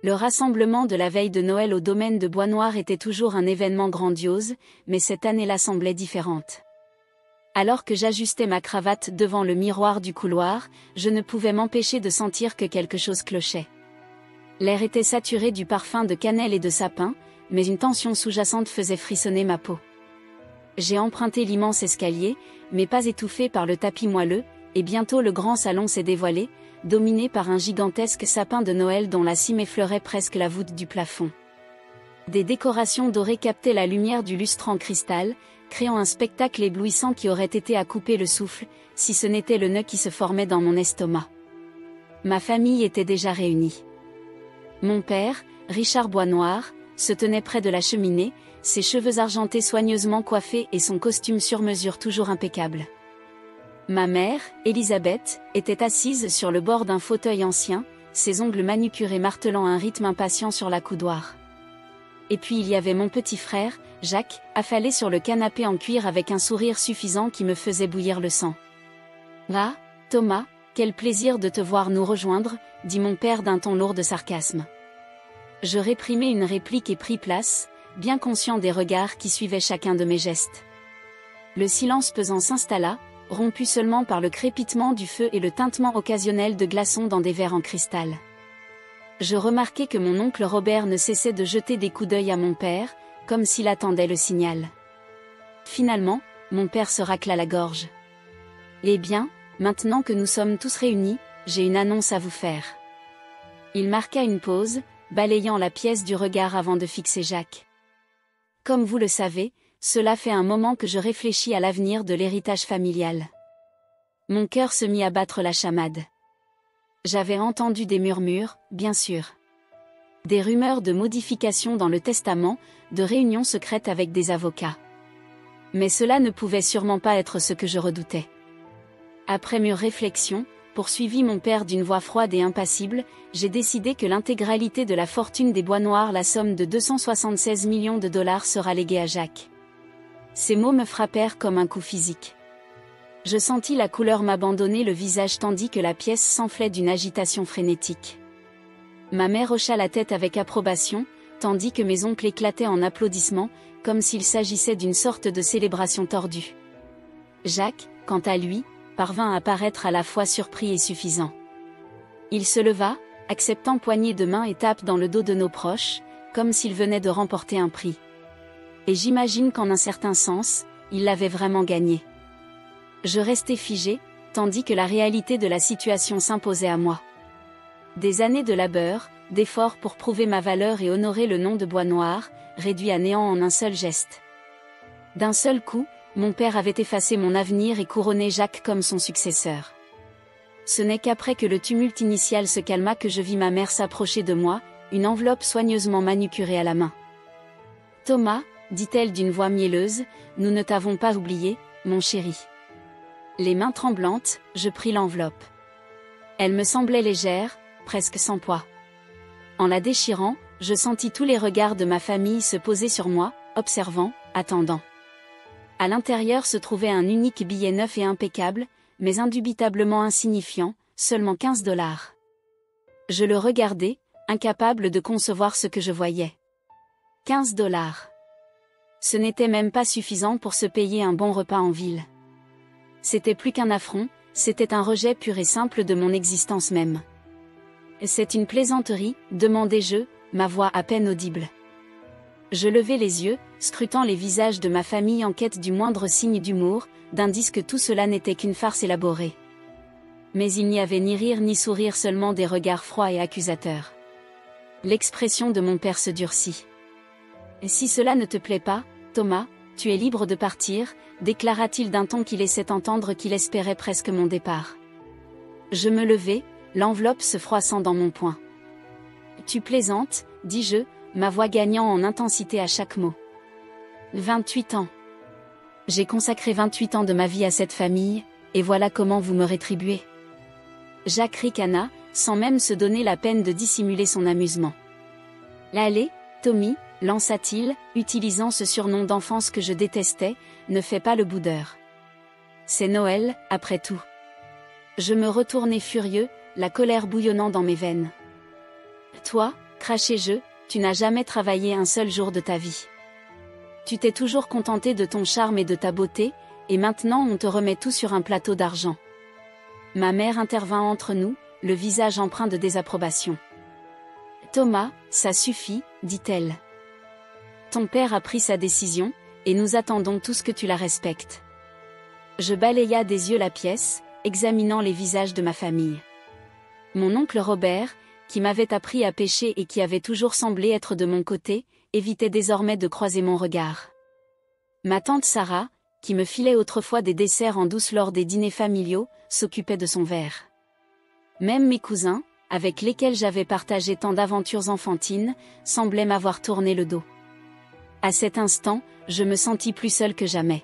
Le rassemblement de la veille de Noël au domaine de Bois-Noir était toujours un événement grandiose, mais cette année-là semblait différente. Alors que j'ajustais ma cravate devant le miroir du couloir, je ne pouvais m'empêcher de sentir que quelque chose clochait. L'air était saturé du parfum de cannelle et de sapin, mais une tension sous-jacente faisait frissonner ma peau. J'ai emprunté l'immense escalier, mais pas étouffé par le tapis moelleux, et bientôt le grand salon s'est dévoilé, dominé par un gigantesque sapin de Noël dont la cime effleurait presque la voûte du plafond. Des décorations dorées captaient la lumière du lustre en cristal, créant un spectacle éblouissant qui aurait été à couper le souffle, si ce n'était le nœud qui se formait dans mon estomac. Ma famille était déjà réunie. Mon père, Richard Bois-Noir, se tenait près de la cheminée, ses cheveux argentés soigneusement coiffés et son costume sur mesure toujours impeccable. Ma mère, Elisabeth, était assise sur le bord d'un fauteuil ancien, ses ongles manucurés martelant un rythme impatient sur la coudoir. Et puis il y avait mon petit frère, Jacques, affalé sur le canapé en cuir avec un sourire suffisant qui me faisait bouillir le sang. « Ah, Thomas, quel plaisir de te voir nous rejoindre », dit mon père d'un ton lourd de sarcasme. Je réprimai une réplique et pris place, bien conscient des regards qui suivaient chacun de mes gestes. Le silence pesant s'installa, rompu seulement par le crépitement du feu et le tintement occasionnel de glaçons dans des verres en cristal. Je remarquai que mon oncle Robert ne cessait de jeter des coups d'œil à mon père, comme s'il attendait le signal. Finalement, mon père se racla la gorge. « Eh bien, maintenant que nous sommes tous réunis, j'ai une annonce à vous faire. » Il marqua une pause, balayant la pièce du regard avant de fixer Jacques. « Comme vous le savez, cela fait un moment que je réfléchis à l'avenir de l'héritage familial. » Mon cœur se mit à battre la chamade. J'avais entendu des murmures, bien sûr. Des rumeurs de modifications dans le testament, de réunions secrètes avec des avocats. Mais cela ne pouvait sûrement pas être ce que je redoutais. Après mûre réflexion, poursuivit mon père d'une voix froide et impassible, j'ai décidé que l'intégralité de la fortune des Bois-Noirs, la somme de 276 millions de dollars, sera léguée à Jacques. Ces mots me frappèrent comme un coup physique. Je sentis la couleur m'abandonner le visage tandis que la pièce s'enflait d'une agitation frénétique. Ma mère hocha la tête avec approbation, tandis que mes oncles éclataient en applaudissements, comme s'il s'agissait d'une sorte de célébration tordue. Jacques, quant à lui, parvint à paraître à la fois surpris et suffisant. Il se leva, acceptant poignée de main et tape dans le dos de nos proches, comme s'il venait de remporter un prix. Et j'imagine qu'en un certain sens, il l'avait vraiment gagné. Je restais figé, tandis que la réalité de la situation s'imposait à moi. Des années de labeur, d'efforts pour prouver ma valeur et honorer le nom de Bois-Noir, réduit à néant en un seul geste. D'un seul coup, mon père avait effacé mon avenir et couronné Jacques comme son successeur. Ce n'est qu'après que le tumulte initial se calma que je vis ma mère s'approcher de moi, une enveloppe soigneusement manucurée à la main. « Thomas, » dit-elle d'une voix mielleuse, « nous ne t'avons pas oublié, mon chéri. » Les mains tremblantes, je pris l'enveloppe. Elle me semblait légère, presque sans poids. En la déchirant, je sentis tous les regards de ma famille se poser sur moi, observant, attendant. À l'intérieur se trouvait un unique billet neuf et impeccable, mais indubitablement insignifiant, seulement 15 dollars. Je le regardais, incapable de concevoir ce que je voyais. 15 dollars. Ce n'était même pas suffisant pour se payer un bon repas en ville. C'était plus qu'un affront, c'était un rejet pur et simple de mon existence même. « C'est une plaisanterie » demandai-je, ma voix à peine audible. Je levai les yeux, scrutant les visages de ma famille en quête du moindre signe d'humour, d'indice que tout cela n'était qu'une farce élaborée. Mais il n'y avait ni rire ni sourire, seulement des regards froids et accusateurs. L'expression de mon père se durcit. « Si cela ne te plaît pas, Thomas, tu es libre de partir, » déclara-t-il d'un ton qui laissait entendre qu'il espérait presque mon départ. Je me levai, l'enveloppe se froissant dans mon poing. « Tu plaisantes » dis-je, ma voix gagnant en intensité à chaque mot. 28 ans. J'ai consacré 28 ans de ma vie à cette famille, et voilà comment vous me rétribuez. Jacques ricana, sans même se donner la peine de dissimuler son amusement. Allez, Tommy, lança-t-il, utilisant ce surnom d'enfance que je détestais, ne fais pas le boudeur. C'est Noël, après tout. Je me retournai furieux, la colère bouillonnant dans mes veines. Toi, Craché je, tu n'as jamais travaillé un seul jour de ta vie. Tu t'es toujours contenté de ton charme et de ta beauté, et maintenant on te remet tout sur un plateau d'argent. Ma mère intervint entre nous, le visage empreint de désapprobation. Thomas, ça suffit, dit-elle. Ton père a pris sa décision, et nous attendons tous que tu la respectes. Je balaya des yeux la pièce, examinant les visages de ma famille. Mon oncle Robert, qui m'avait appris à pêcher et qui avait toujours semblé être de mon côté, évitait désormais de croiser mon regard. Ma tante Sarah, qui me filait autrefois des desserts en douce lors des dîners familiaux, s'occupait de son verre. Même mes cousins, avec lesquels j'avais partagé tant d'aventures enfantines, semblaient m'avoir tourné le dos. À cet instant, je me sentis plus seule que jamais.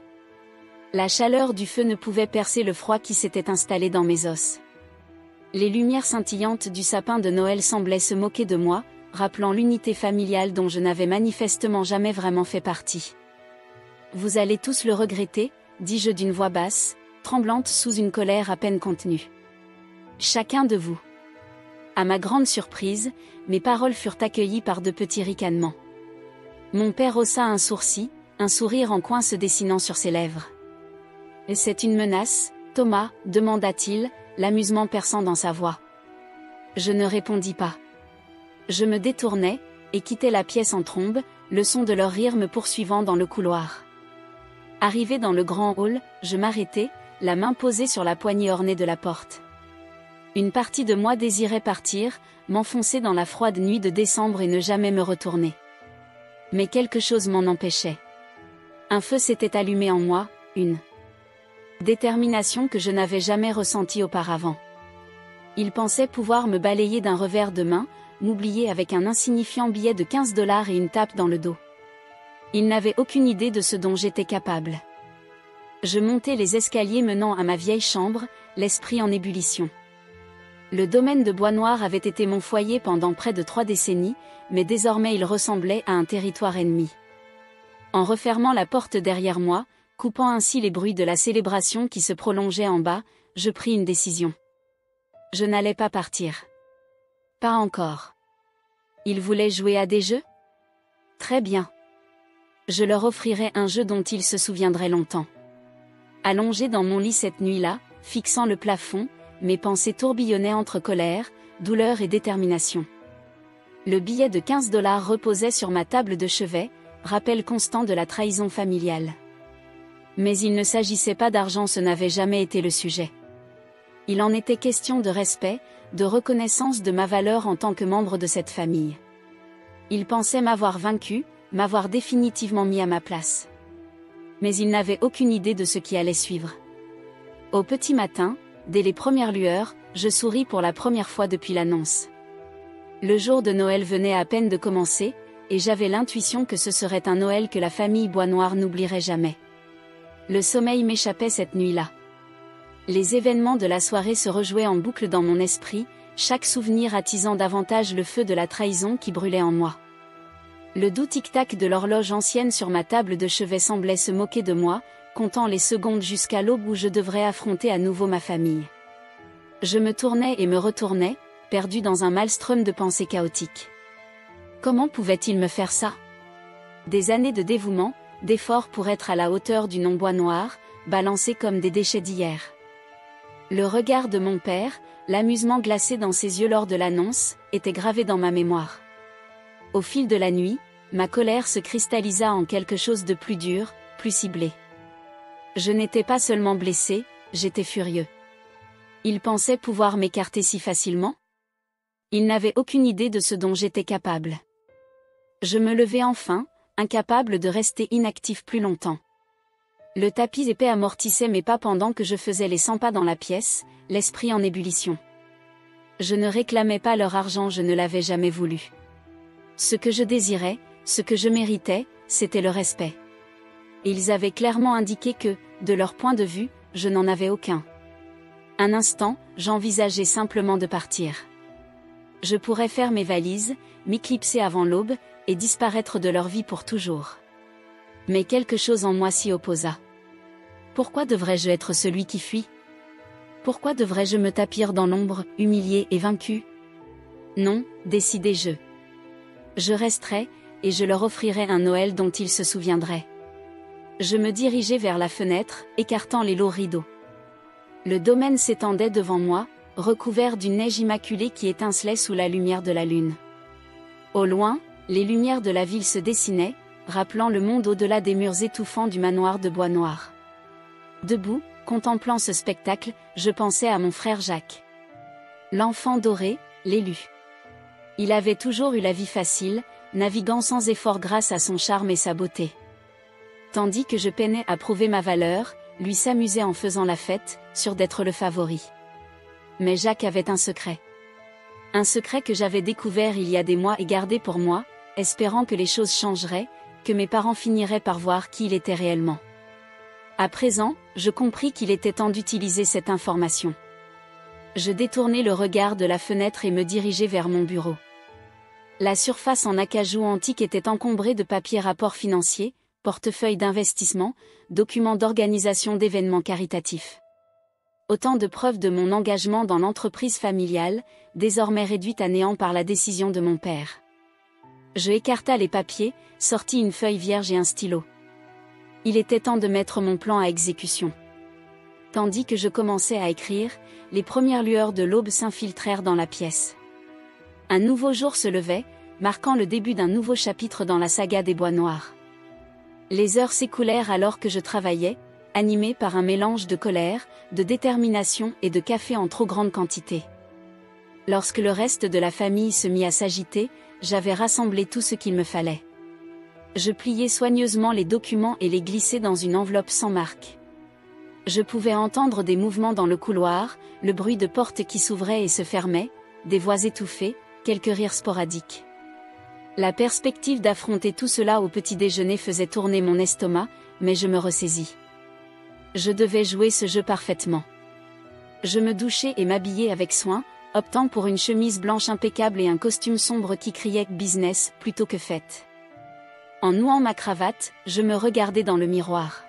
La chaleur du feu ne pouvait percer le froid qui s'était installé dans mes os. Les lumières scintillantes du sapin de Noël semblaient se moquer de moi, rappelant l'unité familiale dont je n'avais manifestement jamais vraiment fait partie. Vous allez tous le regretter, dis-je d'une voix basse, tremblante sous une colère à peine contenue. Chacun de vous. À ma grande surprise, mes paroles furent accueillies par de petits ricanements. Mon père haussa un sourcil, un sourire en coin se dessinant sur ses lèvres. « C'est une menace, Thomas ?» demanda-t-il, l'amusement perçant dans sa voix. Je ne répondis pas. Je me détournai, et quittai la pièce en trombe, le son de leur rire me poursuivant dans le couloir. Arrivé dans le grand hall, je m'arrêtai, la main posée sur la poignée ornée de la porte. Une partie de moi désirait partir, m'enfoncer dans la froide nuit de décembre et ne jamais me retourner. Mais quelque chose m'en empêchait. Un feu s'était allumé en moi, une détermination que je n'avais jamais ressentie auparavant. Il pensait pouvoir me balayer d'un revers de main, m'oublier avec un insignifiant billet de 15 $ et une tape dans le dos. Il n'avait aucune idée de ce dont j'étais capable. Je montai les escaliers menant à ma vieille chambre, l'esprit en ébullition. Le domaine de Bois-Noir avait été mon foyer pendant près de 3 décennies, mais désormais il ressemblait à un territoire ennemi. En refermant la porte derrière moi, coupant ainsi les bruits de la célébration qui se prolongeait en bas, je pris une décision. Je n'allais pas partir. Pas encore. Ils voulaient jouer à des jeux ? Très bien. Je leur offrirais un jeu dont ils se souviendraient longtemps. Allongé dans mon lit cette nuit-là, fixant le plafond, mes pensées tourbillonnaient entre colère, douleur et détermination. Le billet de 15 $ reposait sur ma table de chevet, rappel constant de la trahison familiale. Mais il ne s'agissait pas d'argent, ce n'avait jamais été le sujet. Il en était question de respect, de reconnaissance de ma valeur en tant que membre de cette famille. Ils pensaient m'avoir vaincu, m'avoir définitivement mis à ma place. Mais ils n'avaient aucune idée de ce qui allait suivre. Au petit matin, dès les premières lueurs, je souris pour la première fois depuis l'annonce. Le jour de Noël venait à peine de commencer, et j'avais l'intuition que ce serait un Noël que la famille Bois-Noir n'oublierait jamais. Le sommeil m'échappait cette nuit-là. Les événements de la soirée se rejouaient en boucle dans mon esprit, chaque souvenir attisant davantage le feu de la trahison qui brûlait en moi. Le doux tic-tac de l'horloge ancienne sur ma table de chevet semblait se moquer de moi, comptant les secondes jusqu'à l'aube où je devrais affronter à nouveau ma famille. Je me tournais et me retournais, perdu dans un maelstrom de pensées chaotiques. Comment pouvait-il me faire ça ? Des années de dévouement, d'efforts pour être à la hauteur du nom Bois-Noir, balancés comme des déchets d'hier. Le regard de mon père, l'amusement glacé dans ses yeux lors de l'annonce, était gravé dans ma mémoire. Au fil de la nuit, ma colère se cristallisa en quelque chose de plus dur, plus ciblé. Je n'étais pas seulement blessé, j'étais furieux. Il pensait pouvoir m'écarter si facilement ? Il n'avait aucune idée de ce dont j'étais capable. Je me levai enfin, incapable de rester inactif plus longtemps. Le tapis épais amortissait mes pas pendant que je faisais les 100 pas dans la pièce, l'esprit en ébullition. Je ne réclamais pas leur argent, je ne l'avais jamais voulu. Ce que je désirais, ce que je méritais, c'était le respect. Ils avaient clairement indiqué que, de leur point de vue, je n'en avais aucun. Un instant, j'envisageais simplement de partir. Je pourrais faire mes valises, m'éclipser avant l'aube, et disparaître de leur vie pour toujours. Mais quelque chose en moi s'y opposa. Pourquoi devrais-je être celui qui fuit ? Pourquoi devrais-je me tapir dans l'ombre, humilié et vaincu ? Non, décidai-je. Je resterai, et je leur offrirai un Noël dont ils se souviendraient. Je me dirigeai vers la fenêtre, écartant les lourds rideaux. Le domaine s'étendait devant moi, recouvert d'une neige immaculée qui étincelait sous la lumière de la lune. Au loin, les lumières de la ville se dessinaient, rappelant le monde au-delà des murs étouffants du manoir de bois noir. Debout, contemplant ce spectacle, je pensais à mon frère Jacques. L'enfant doré, l'élu. Il avait toujours eu la vie facile, naviguant sans effort grâce à son charme et sa beauté. Tandis que je peinais à prouver ma valeur, lui s'amusait en faisant la fête, sûr d'être le favori. Mais Jacques avait un secret. Un secret que j'avais découvert il y a des mois et gardé pour moi, espérant que les choses changeraient, que mes parents finiraient par voir qui il était réellement. À présent, je compris qu'il était temps d'utiliser cette information. Je détournai le regard de la fenêtre et me dirigeai vers mon bureau. La surface en acajou antique était encombrée de papiers rapports financiers, portefeuilles d'investissement, documents d'organisation d'événements caritatifs. Autant de preuves de mon engagement dans l'entreprise familiale, désormais réduite à néant par la décision de mon père. Je écarta les papiers, sortis une feuille vierge et un stylo. Il était temps de mettre mon plan à exécution. Tandis que je commençais à écrire, les premières lueurs de l'aube s'infiltrèrent dans la pièce. Un nouveau jour se levait, marquant le début d'un nouveau chapitre dans la saga des Bois Noirs. Les heures s'écoulèrent alors que je travaillais, animé par un mélange de colère, de détermination et de café en trop grande quantité. Lorsque le reste de la famille se mit à s'agiter, j'avais rassemblé tout ce qu'il me fallait. Je pliai soigneusement les documents et les glissai dans une enveloppe sans marque. Je pouvais entendre des mouvements dans le couloir, le bruit de portes qui s'ouvraient et se fermaient, des voix étouffées, quelques rires sporadiques. La perspective d'affronter tout cela au petit déjeuner faisait tourner mon estomac, mais je me ressaisis. Je devais jouer ce jeu parfaitement. Je me douchai et m'habillai avec soin, optant pour une chemise blanche impeccable et un costume sombre qui criait « business » plutôt que fête. En nouant ma cravate, je me regardai dans le miroir.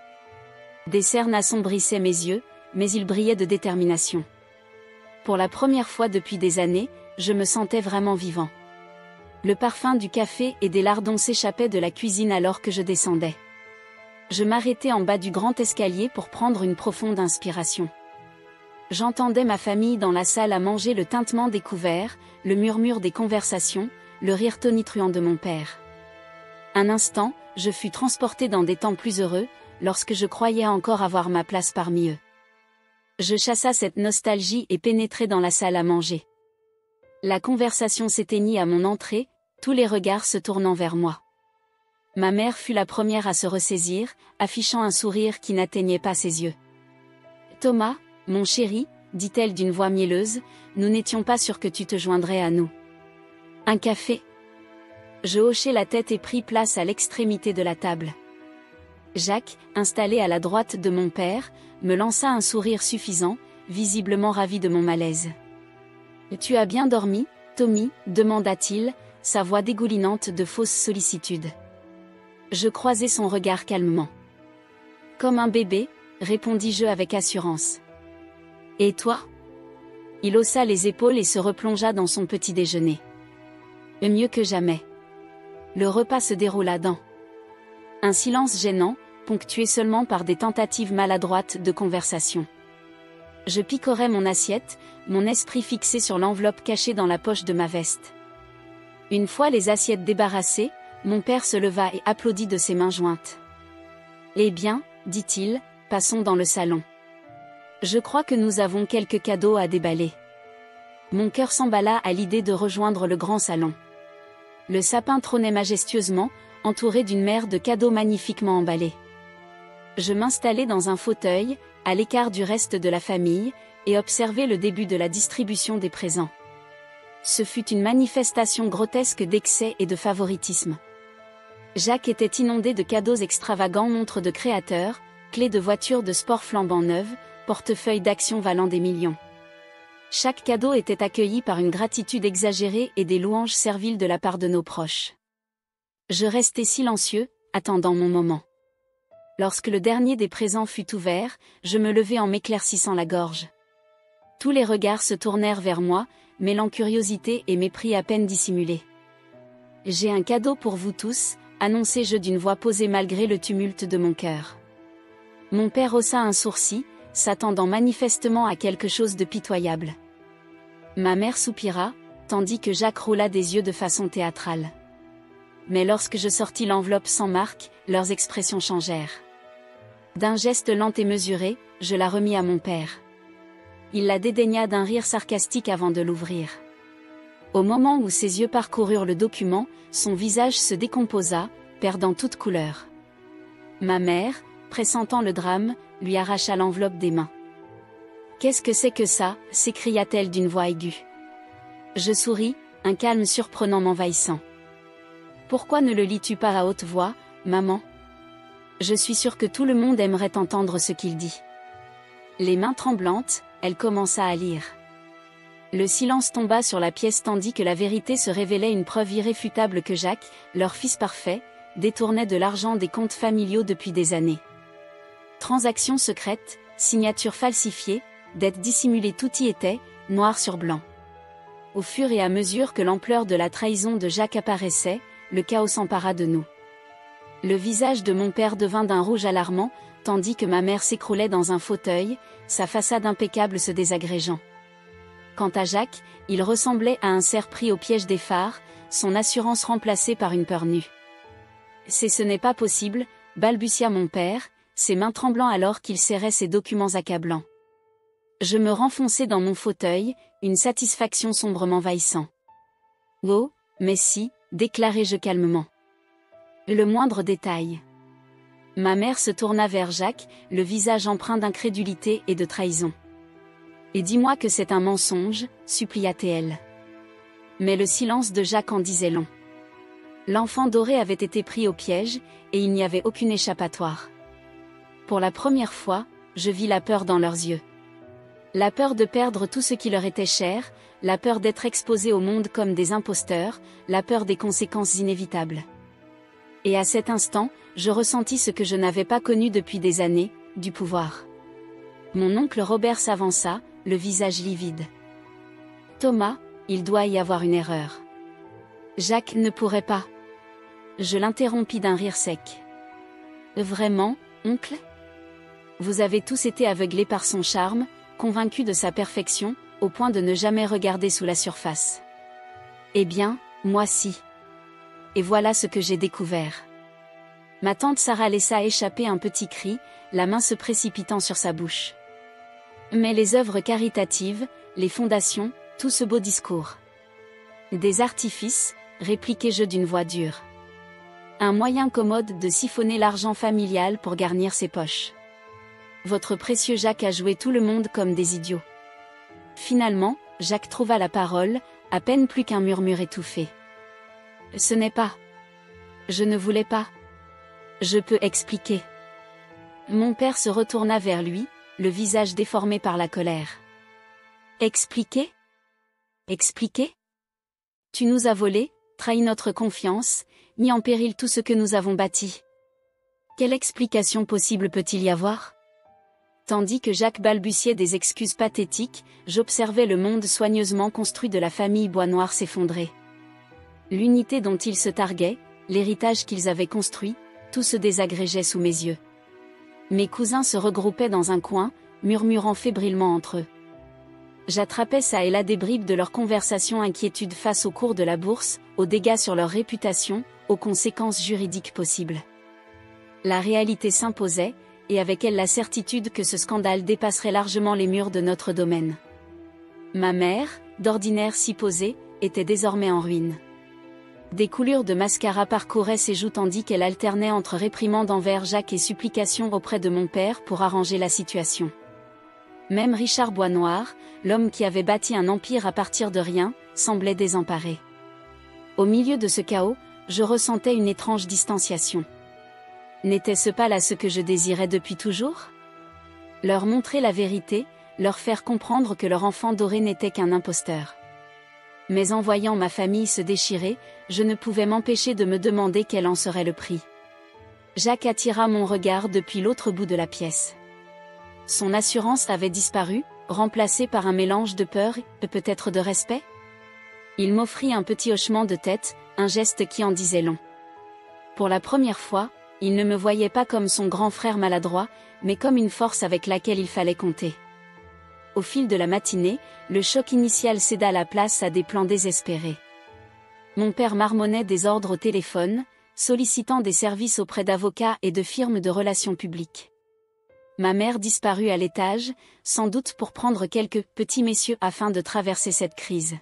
Des cernes assombrissaient mes yeux, mais ils brillaient de détermination. Pour la première fois depuis des années, je me sentais vraiment vivant. Le parfum du café et des lardons s'échappaient de la cuisine alors que je descendais. Je m'arrêtai en bas du grand escalier pour prendre une profonde inspiration. J'entendais ma famille dans la salle à manger, le tintement des couverts, le murmure des conversations, le rire tonitruant de mon père. Un instant, je fus transporté dans des temps plus heureux, lorsque je croyais encore avoir ma place parmi eux. Je chassa cette nostalgie et pénétrai dans la salle à manger. La conversation s'éteignit à mon entrée, tous les regards se tournant vers moi. Ma mère fut la première à se ressaisir, affichant un sourire qui n'atteignait pas ses yeux. « Thomas, mon chéri, dit-elle d'une voix mielleuse, nous n'étions pas sûrs que tu te joindrais à nous. Un café ?» Je hochai la tête et pris place à l'extrémité de la table. Jacques, installé à la droite de mon père, me lança un sourire suffisant, visiblement ravi de mon malaise. « Tu as bien dormi, Tommy ?» demanda-t-il, sa voix dégoulinante de fausse sollicitude. Je croisai son regard calmement. « Comme un bébé » répondis-je avec assurance. « Et toi ?» Il haussa les épaules et se replongea dans son petit déjeuner. « Mieux que jamais. » Le repas se déroula dans un silence gênant, ponctué seulement par des tentatives maladroites de conversation. Je picorais mon assiette, mon esprit fixé sur l'enveloppe cachée dans la poche de ma veste. Une fois les assiettes débarrassées, mon père se leva et applaudit de ses mains jointes. « Eh bien, dit-il, passons dans le salon. Je crois que nous avons quelques cadeaux à déballer. » Mon cœur s'emballa à l'idée de rejoindre le grand salon. Le sapin trônait majestueusement, entouré d'une mer de cadeaux magnifiquement emballés. Je m'installai dans un fauteuil, à l'écart du reste de la famille, et observai le début de la distribution des présents. Ce fut une manifestation grotesque d'excès et de favoritisme. Jacques était inondé de cadeaux extravagants, montres de créateurs, clés de voitures de sport flambant neuves, portefeuilles d'actions valant des millions. Chaque cadeau était accueilli par une gratitude exagérée et des louanges serviles de la part de nos proches. Je restai silencieux, attendant mon moment. Lorsque le dernier des présents fut ouvert, je me levai en m'éclaircissant la gorge. Tous les regards se tournèrent vers moi, mêlant curiosité et mépris à peine dissimulés. J'ai un cadeau pour vous tous, annonçai-je d'une voix posée malgré le tumulte de mon cœur. Mon père haussa un sourcil, s'attendant manifestement à quelque chose de pitoyable. Ma mère soupira, tandis que Jacques roula des yeux de façon théâtrale. Mais lorsque je sortis l'enveloppe sans marque, leurs expressions changèrent. D'un geste lent et mesuré, je la remis à mon père. Il la dédaigna d'un rire sarcastique avant de l'ouvrir. Au moment où ses yeux parcoururent le document, son visage se décomposa, perdant toute couleur. Ma mère, pressentant le drame, lui arracha l'enveloppe des mains. « Qu'est-ce que c'est que ça » s'écria-t-elle d'une voix aiguë. Je souris, un calme surprenant m'envahissant. « Pourquoi ne le lis-tu pas à haute voix, maman ? Je suis sûre que tout le monde aimerait entendre ce qu'il dit. » Les mains tremblantes, elle commença à lire. Le silence tomba sur la pièce tandis que la vérité se révélait une preuve irréfutable que Jacques, leur fils parfait, détournait de l'argent des comptes familiaux depuis des années. Transactions secrètes, signatures falsifiées, dettes dissimulées, tout y était, noir sur blanc. Au fur et à mesure que l'ampleur de la trahison de Jacques apparaissait, le chaos s'empara de nous. Le visage de mon père devint d'un rouge alarmant, tandis que ma mère s'écroulait dans un fauteuil, sa façade impeccable se désagrégeant. Quant à Jacques, il ressemblait à un cerf pris au piège des phares, son assurance remplacée par une peur nue. « Ce n'est pas possible », balbutia mon père, ses mains tremblant alors qu'il serrait ses documents accablants. Je me renfonçai dans mon fauteuil, une satisfaction sombre m'envahissant. « Oh, mais si », déclarai-je calmement. « Le moindre détail. » Ma mère se tourna vers Jacques, le visage empreint d'incrédulité et de trahison. « Et dis-moi que c'est un mensonge », supplia-t-elle. Mais le silence de Jacques en disait long. L'enfant doré avait été pris au piège, et il n'y avait aucune échappatoire. Pour la première fois, je vis la peur dans leurs yeux. La peur de perdre tout ce qui leur était cher, la peur d'être exposés au monde comme des imposteurs, la peur des conséquences inévitables. Et à cet instant, je ressentis ce que je n'avais pas connu depuis des années, du pouvoir. Mon oncle Robert s'avança, le visage livide. « Thomas, il doit y avoir une erreur. » Jacques ne pourrait pas. Je l'interrompis d'un rire sec. « Vraiment, oncle ? Vous avez tous été aveuglés par son charme, convaincus de sa perfection, au point de ne jamais regarder sous la surface. Eh bien, moi si. Et voilà ce que j'ai découvert. » Ma tante Sarah laissa échapper un petit cri, la main se précipitant sur sa bouche. Mais les œuvres caritatives, les fondations, tout ce beau discours. Des artifices, répliquai-je d'une voix dure. Un moyen commode de siphonner l'argent familial pour garnir ses poches. Votre précieux Jacques a joué tout le monde comme des idiots. Finalement, Jacques trouva la parole, à peine plus qu'un murmure étouffé. Ce n'est pas. Je ne voulais pas. Je peux expliquer. Mon père se retourna vers lui, le visage déformé par la colère. Expliquer ? Expliquer ? Tu nous as volés, trahi notre confiance, mis en péril tout ce que nous avons bâti. Quelle explication possible peut-il y avoir ? Tandis que Jacques balbutiait des excuses pathétiques, j'observais le monde soigneusement construit de la famille Boisnoir s'effondrer. L'unité dont ils se targuaient, l'héritage qu'ils avaient construit, tout se désagrégeait sous mes yeux. Mes cousins se regroupaient dans un coin, murmurant fébrilement entre eux. J'attrapais çà et là des bribes de leur conversation, inquiétude face au cours de la bourse, aux dégâts sur leur réputation, aux conséquences juridiques possibles. La réalité s'imposait, et avec elle la certitude que ce scandale dépasserait largement les murs de notre domaine. Ma mère, d'ordinaire si posée, était désormais en ruine. Des coulures de mascara parcouraient ses joues tandis qu'elle alternait entre réprimande envers Jacques et supplications auprès de mon père pour arranger la situation. Même Richard Boisnoir, l'homme qui avait bâti un empire à partir de rien, semblait désemparé. Au milieu de ce chaos, je ressentais une étrange distanciation. N'était-ce pas là ce que je désirais depuis toujours ? Leur montrer la vérité, leur faire comprendre que leur enfant doré n'était qu'un imposteur. Mais en voyant ma famille se déchirer, je ne pouvais m'empêcher de me demander quel en serait le prix. Jacques attira mon regard depuis l'autre bout de la pièce. Son assurance avait disparu, remplacée par un mélange de peur et peut-être de respect. Il m'offrit un petit hochement de tête, un geste qui en disait long. Pour la première fois, il ne me voyait pas comme son grand frère maladroit, mais comme une force avec laquelle il fallait compter. Au fil de la matinée, le choc initial céda la place à des plans désespérés. Mon père marmonnait des ordres au téléphone, sollicitant des services auprès d'avocats et de firmes de relations publiques. Ma mère disparut à l'étage, sans doute pour prendre quelques petits messieurs afin de traverser cette crise.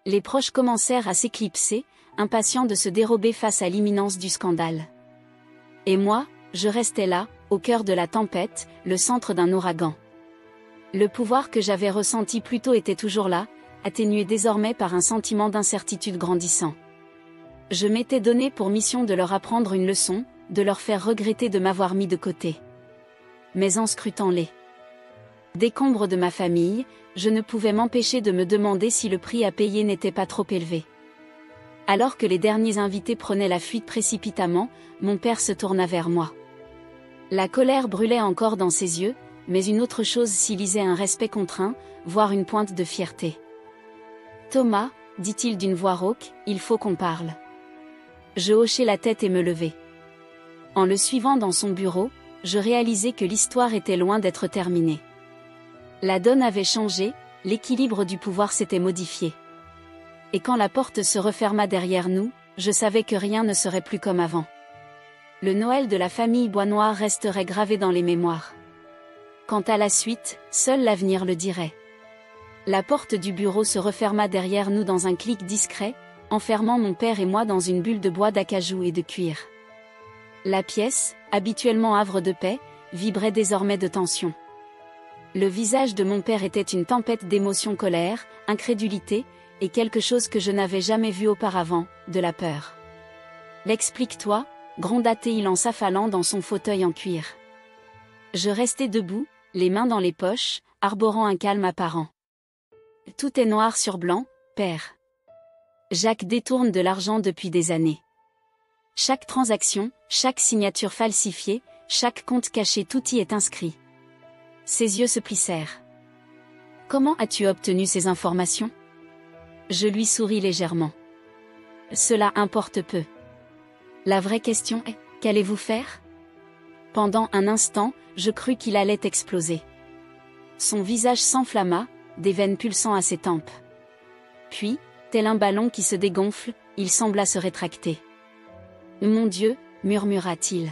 Les proches commencèrent à s'éclipser, impatients de se dérober face à l'imminence du scandale. Et moi, je restais là, au cœur de la tempête, le centre d'un ouragan. Le pouvoir que j'avais ressenti plus tôt était toujours là, atténué désormais par un sentiment d'incertitude grandissant. Je m'étais donné pour mission de leur apprendre une leçon, de leur faire regretter de m'avoir mis de côté. Mais en scrutant les décombres de ma famille, je ne pouvais m'empêcher de me demander si le prix à payer n'était pas trop élevé. Alors que les derniers invités prenaient la fuite précipitamment, mon père se tourna vers moi. La colère brûlait encore dans ses yeux, mais une autre chose s'y lisait, un respect contraint, voire une pointe de fierté. « Thomas, dit-il d'une voix rauque, il faut qu'on parle. » Je hochai la tête et me levai. En le suivant dans son bureau, je réalisai que l'histoire était loin d'être terminée. La donne avait changé, l'équilibre du pouvoir s'était modifié. Et quand la porte se referma derrière nous, je savais que rien ne serait plus comme avant. Le Noël de la famille Boisnoir resterait gravé dans les mémoires. Quant à la suite, seul l'avenir le dirait. La porte du bureau se referma derrière nous dans un clic discret, enfermant mon père et moi dans une bulle de bois d'acajou et de cuir. La pièce, habituellement havre de paix, vibrait désormais de tension. Le visage de mon père était une tempête d'émotions, colère, incrédulité, et quelque chose que je n'avais jamais vu auparavant, de la peur. « L'explique-toi » gronda-t-il en s'affalant dans son fauteuil en cuir. Je restai debout, les mains dans les poches, arborant un calme apparent. « Tout est noir sur blanc, père. Jacques détourne de l'argent depuis des années. Chaque transaction, chaque signature falsifiée, chaque compte caché, tout y est inscrit. » Ses yeux se plissèrent. « Comment as-tu obtenu ces informations ?» Je lui souris légèrement. « Cela importe peu. La vraie question est, qu'allez-vous faire ?» Pendant un instant, je crus qu'il allait exploser. Son visage s'enflamma, des veines pulsant à ses tempes. Puis, tel un ballon qui se dégonfle, il sembla se rétracter. « Mon Dieu » murmura-t-il.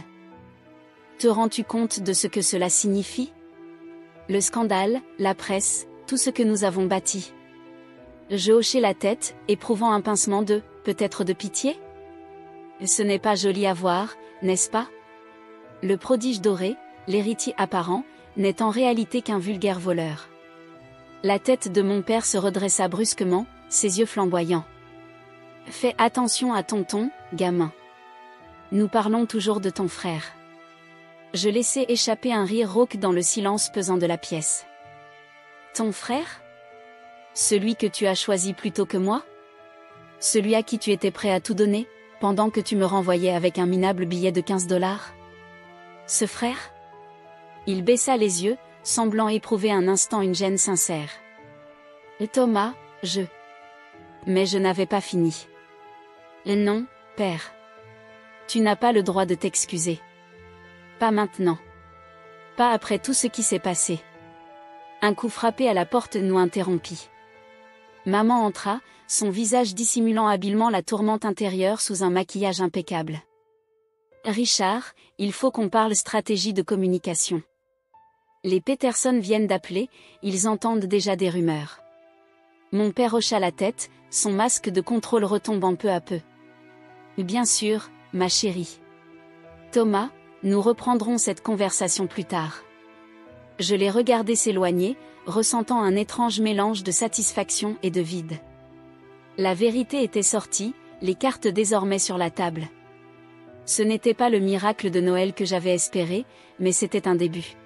« Te rends-tu compte de ce que cela signifie ? Le scandale, la presse, tout ce que nous avons bâti. » Je hochai la tête, éprouvant un pincement peut-être de pitié ? Ce n'est pas joli à voir, n'est-ce pas ? Le prodige doré, l'héritier apparent, n'est en réalité qu'un vulgaire voleur. La tête de mon père se redressa brusquement, ses yeux flamboyants. « Fais attention à ton ton, gamin. Nous parlons toujours de ton frère. » Je laissai échapper un rire rauque dans le silence pesant de la pièce. « Ton frère ? Celui que tu as choisi plutôt que moi ? Celui à qui tu étais prêt à tout donner, pendant que tu me renvoyais avec un minable billet de 15 $. Ce frère ? » Il baissa les yeux, semblant éprouver un instant une gêne sincère. « Thomas, je... » Mais je n'avais pas fini. « Non, père. Tu n'as pas le droit de t'excuser. Pas maintenant. Pas après tout ce qui s'est passé. » Un coup frappé à la porte nous interrompit. Maman entra, son visage dissimulant habilement la tourmente intérieure sous un maquillage impeccable. « Richard, il faut qu'on parle stratégie de communication. Les Peterson viennent d'appeler, ils entendent déjà des rumeurs. » Mon père hocha la tête, son masque de contrôle retombant peu à peu. « Bien sûr, ma chérie. Thomas, nous reprendrons cette conversation plus tard. » Je l'ai regardé s'éloigner, ressentant un étrange mélange de satisfaction et de vide. La vérité était sortie, les cartes désormais sur la table. Ce n'était pas le miracle de Noël que j'avais espéré, mais c'était un début.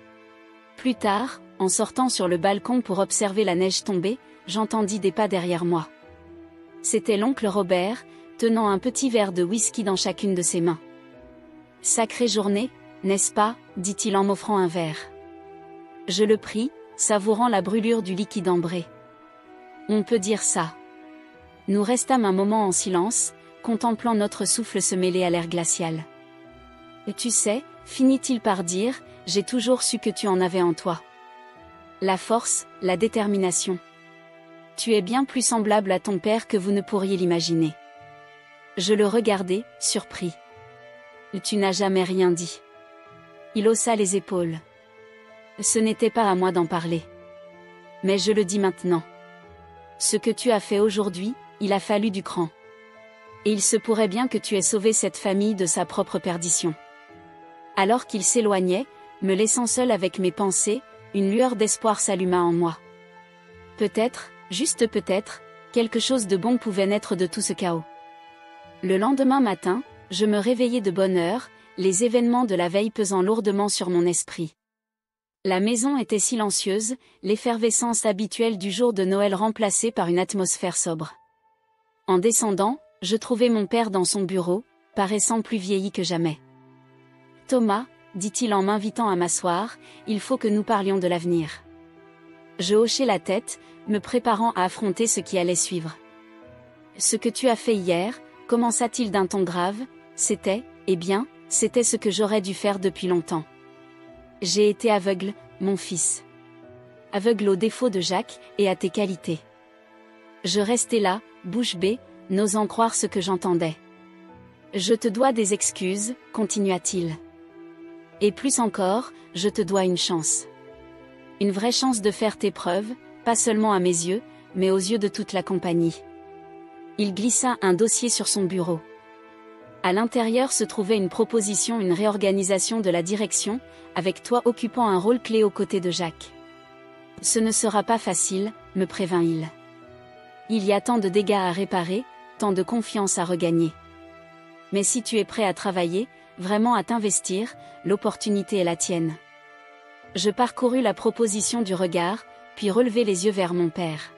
Plus tard, en sortant sur le balcon pour observer la neige tomber, j'entendis des pas derrière moi. C'était l'oncle Robert, tenant un petit verre de whisky dans chacune de ses mains. « Sacrée journée, n'est-ce pas ?» dit-il en m'offrant un verre. Je le pris, savourant la brûlure du liquide ambré. « On peut dire ça. » Nous restâmes un moment en silence, contemplant notre souffle se mêler à l'air glacial. Et tu sais, finit-il par dire, j'ai toujours su que tu en avais en toi. La force, la détermination. Tu es bien plus semblable à ton père que vous ne pourriez l'imaginer. Je le regardai, surpris. Tu n'as jamais rien dit. Il haussa les épaules. Ce n'était pas à moi d'en parler. Mais je le dis maintenant. Ce que tu as fait aujourd'hui, il a fallu du cran. Et il se pourrait bien que tu aies sauvé cette famille de sa propre perdition. Alors qu'il s'éloignait, me laissant seul avec mes pensées, une lueur d'espoir s'alluma en moi. Peut-être, juste peut-être, quelque chose de bon pouvait naître de tout ce chaos. Le lendemain matin, je me réveillai de bonne heure, les événements de la veille pesant lourdement sur mon esprit. La maison était silencieuse, l'effervescence habituelle du jour de Noël remplacée par une atmosphère sobre. En descendant, je trouvai mon père dans son bureau, paraissant plus vieilli que jamais. « Thomas, dit-il en m'invitant à m'asseoir, il faut que nous parlions de l'avenir. » Je hochai la tête, me préparant à affronter ce qui allait suivre. « Ce que tu as fait hier, » commença-t-il d'un ton grave, « c'était, eh bien, c'était ce que j'aurais dû faire depuis longtemps. J'ai été aveugle, mon fils. Aveugle aux défauts de Jacques, et à tes qualités. Je restais là, bouche bée, n'osant croire ce que j'entendais. Je te dois des excuses, continua-t-il. Et plus encore, je te dois une chance. Une vraie chance de faire tes preuves, pas seulement à mes yeux, mais aux yeux de toute la compagnie. Il glissa un dossier sur son bureau. À l'intérieur se trouvait une proposition, une réorganisation de la direction, avec toi occupant un rôle clé aux côtés de Jacques. Ce ne sera pas facile, me prévint-il. Il y a tant de dégâts à réparer, tant de confiance à regagner. Mais si tu es prêt à travailler, vraiment à t'investir, l'opportunité est la tienne. Je parcourus la proposition du regard, puis relevai les yeux vers mon père.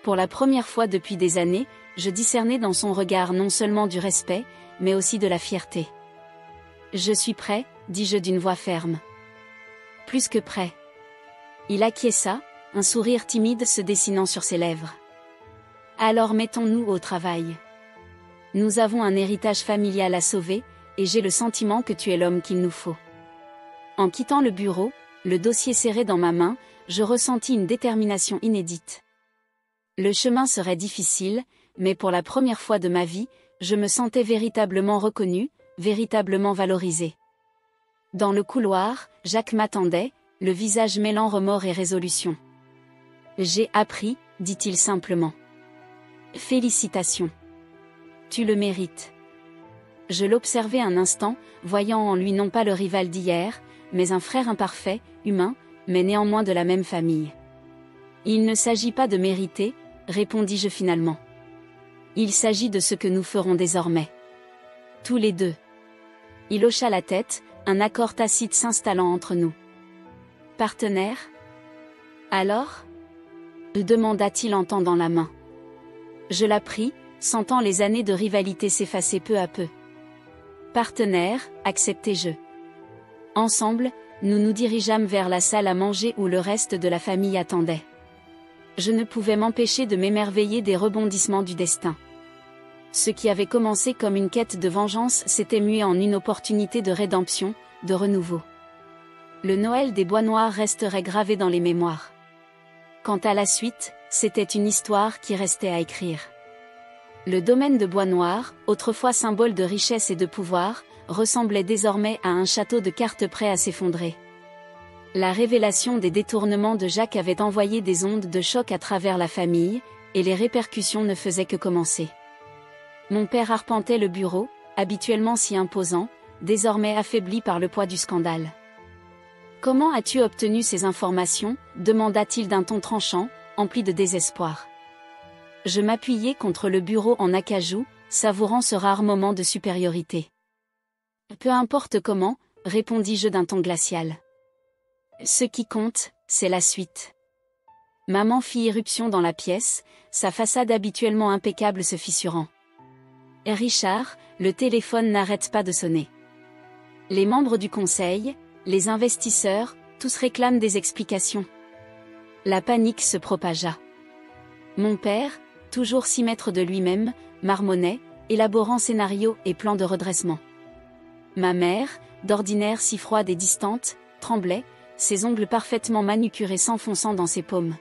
Pour la première fois depuis des années, je discernais dans son regard non seulement du respect, mais aussi de la fierté. Je suis prêt, dis-je d'une voix ferme. Plus que prêt. Il acquiesça, un sourire timide se dessinant sur ses lèvres. Alors mettons-nous au travail. Nous avons un héritage familial à sauver, et j'ai le sentiment que tu es l'homme qu'il nous faut. En quittant le bureau, le dossier serré dans ma main, je ressentis une détermination inédite. Le chemin serait difficile, mais pour la première fois de ma vie, je me sentais véritablement reconnu, véritablement valorisé. Dans le couloir, Jacques m'attendait, le visage mêlant remords et résolution. « J'ai appris, dit-il simplement. Félicitations. Tu le mérites. » Je l'observai un instant, voyant en lui non pas le rival d'hier, mais un frère imparfait, humain, mais néanmoins de la même famille. « Il ne s'agit pas de mériter, » répondis-je finalement. « Il s'agit de ce que nous ferons désormais. Tous les deux. » Il hocha la tête, un accord tacite s'installant entre nous. « Partenaire ? Alors ? » demanda-t-il en tendant la main. Je la pris, sentant les années de rivalité s'effacer peu à peu. « Partenaire, acceptai-je. » Ensemble, nous nous dirigeâmes vers la salle à manger où le reste de la famille attendait. Je ne pouvais m'empêcher de m'émerveiller des rebondissements du destin. Ce qui avait commencé comme une quête de vengeance s'était mué en une opportunité de rédemption, de renouveau. Le Noël des Bois Noirs resterait gravé dans les mémoires. Quant à la suite, c'était une histoire qui restait à écrire. Le domaine de Bois Noirs, autrefois symbole de richesse et de pouvoir, ressemblait désormais à un château de cartes prêt à s'effondrer. La révélation des détournements de Jacques avait envoyé des ondes de choc à travers la famille, et les répercussions ne faisaient que commencer. Mon père arpentait le bureau, habituellement si imposant, désormais affaibli par le poids du scandale. « Comment as-tu obtenu ces informations ?» demanda-t-il d'un ton tranchant, empli de désespoir. Je m'appuyai contre le bureau en acajou, savourant ce rare moment de supériorité. « Peu importe comment, » répondis-je d'un ton glacial. « Ce qui compte, c'est la suite. » Maman fit irruption dans la pièce, sa façade habituellement impeccable se fissurant. « Richard, le téléphone n'arrête pas de sonner. Les membres du conseil, les investisseurs, tous réclament des explications. » La panique se propagea. Mon père, toujours si maître de lui-même, marmonnait, élaborant scénarios et plans de redressement. Ma mère, d'ordinaire si froide et distante, tremblait, ses ongles parfaitement manucurés s'enfonçant dans ses paumes.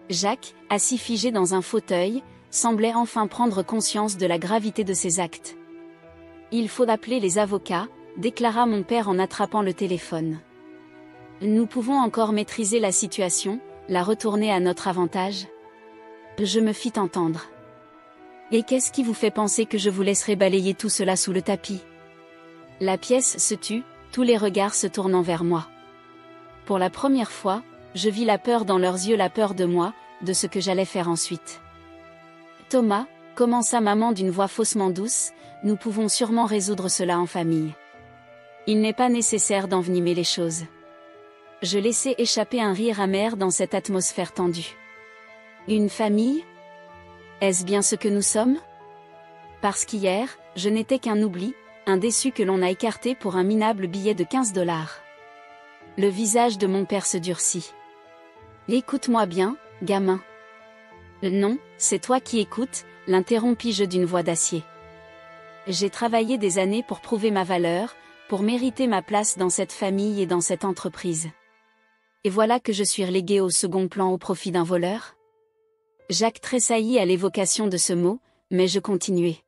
Jacques, assis figé dans un fauteuil, semblait enfin prendre conscience de la gravité de ses actes. « Il faut appeler les avocats », déclara mon père en attrapant le téléphone. « Nous pouvons encore maîtriser la situation, la retourner à notre avantage ?» Je me fis entendre. « Et qu'est-ce qui vous fait penser que je vous laisserai balayer tout cela sous le tapis ?» La pièce se tut, tous les regards se tournant vers moi. Pour la première fois, je vis la peur dans leurs yeux, la peur de moi, de ce que j'allais faire ensuite. « Thomas, » commença maman d'une voix faussement douce, « nous pouvons sûrement résoudre cela en famille. Il n'est pas nécessaire d'envenimer les choses. » Je laissai échapper un rire amer dans cette atmosphère tendue. Une famille? Est-ce bien ce que nous sommes? Parce qu'hier, je n'étais qu'un oubli, un déçu que l'on a écarté pour un minable billet de 15 $. Le visage de mon père se durcit. « Écoute-moi bien, gamin. »« Non, c'est toi qui écoutes, » l'interrompis-je d'une voix d'acier. J'ai travaillé des années pour prouver ma valeur, pour mériter ma place dans cette famille et dans cette entreprise. Et voilà que je suis relégué au second plan au profit d'un voleur? Jacques tressaillit à l'évocation de ce mot, mais je continuai.